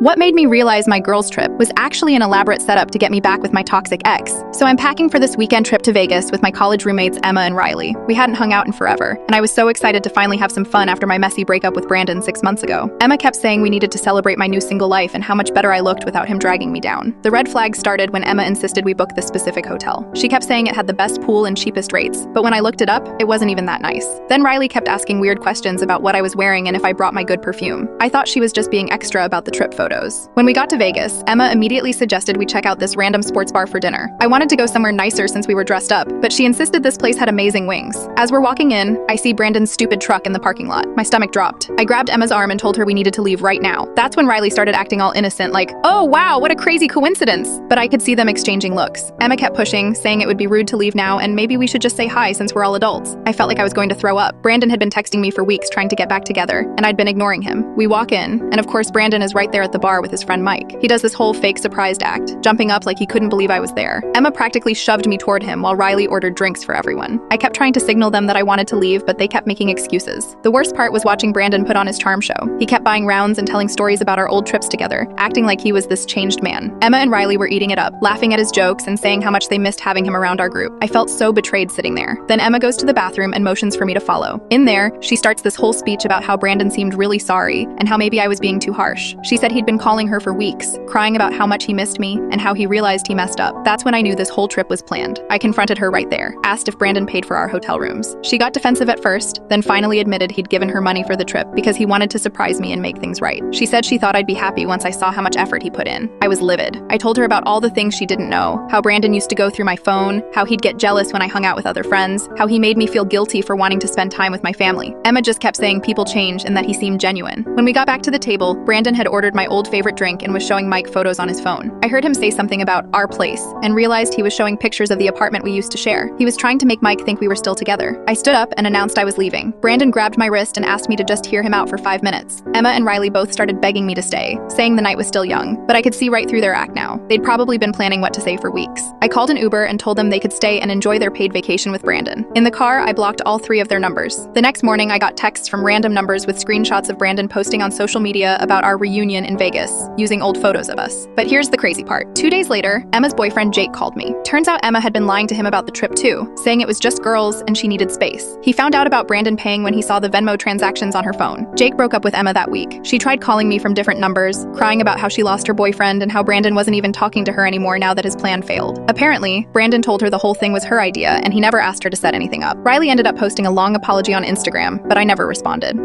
What made me realize my girls' trip was actually an elaborate setup to get me back with my toxic ex. So I'm packing for this weekend trip to Vegas with my college roommates Emma and Riley. We hadn't hung out in forever, and I was so excited to finally have some fun after my messy breakup with Brandon 6 months ago. Emma kept saying we needed to celebrate my new single life and how much better I looked without him dragging me down. The red flags started when Emma insisted we book this specific hotel. She kept saying it had the best pool and cheapest rates, but when I looked it up, it wasn't even that nice. Then Riley kept asking weird questions about what I was wearing and if I brought my good perfume. I thought she was just being extra about the trip photos. When we got to Vegas, Emma immediately suggested we check out this random sports bar for dinner. I wanted to go somewhere nicer since we were dressed up, but she insisted this place had amazing wings. As we're walking in, I see Brandon's stupid truck in the parking lot. My stomach dropped. I grabbed Emma's arm and told her we needed to leave right now. That's when Riley started acting all innocent, like, "Oh wow, what a crazy coincidence." But I could see them exchanging looks. Emma kept pushing, saying it would be rude to leave now and maybe we should just say hi since we're all adults. I felt like I was going to throw up. Brandon had been texting me for weeks trying to get back together, and I'd been ignoring him. We walk in, and of course Brandon is right there at the bar with his friend Mike. He does this whole fake surprised act, jumping up like he couldn't believe I was there. Emma practically shoved me toward him while Riley ordered drinks for everyone. I kept trying to signal them that I wanted to leave, but they kept making excuses. The worst part was watching Brandon put on his charm show. He kept buying rounds and telling stories about our old trips together, acting like he was this changed man. Emma and Riley were eating it up, laughing at his jokes and saying how much they missed having him around our group. I felt so betrayed sitting there. Then Emma goes to the bathroom and motions for me to follow. In there, she starts this whole speech about how Brandon seemed really sorry and how maybe I was being too harsh. She said he'd been calling her for weeks, crying about how much he missed me and how he realized he messed up. That's when I knew this whole trip was planned. I confronted her right there, asked if Brandon paid for our hotel rooms. She got defensive at first, then finally admitted he'd given her money for the trip because he wanted to surprise me and make things right. She said she thought I'd be happy once I saw how much effort he put in. I was livid. I told her about all the things she didn't know, how Brandon used to go through my phone, how he'd get jealous when I hung out with other friends, how he made me feel guilty for wanting to spend time with my family. Emma just kept saying people change and that he seemed genuine. When we got back to the table, Brandon had ordered my old favorite drink and was showing Mike photos on his phone. I heard him say something about our place and realized he was showing pictures of the apartment we used to share. He was trying to make Mike think we were still together. I stood up and announced I was leaving. Brandon grabbed my wrist and asked me to just hear him out for 5 minutes. Emma and Riley both started begging me to stay, saying the night was still young, but I could see right through their act now. They'd probably been planning what to say for weeks. I called an Uber and told them they could stay and enjoy their paid vacation with Brandon. In the car, I blocked all 3 of their numbers. The next morning, I got texts from random numbers with screenshots of Brandon posting on social media about our reunion in Vegas, using old photos of us. But here's the crazy part. 2 days later, Emma's boyfriend Jake called me. Turns out Emma had been lying to him about the trip too, saying it was just girls and she needed space. He found out about Brandon paying when he saw the Venmo transactions on her phone. Jake broke up with Emma that week. She tried calling me from different numbers, crying about how she lost her boyfriend and how Brandon wasn't even talking to her anymore now that his plan failed. Apparently, Brandon told her the whole thing was her idea and he never asked her to set anything up. Riley ended up posting a long apology on Instagram, but I never responded.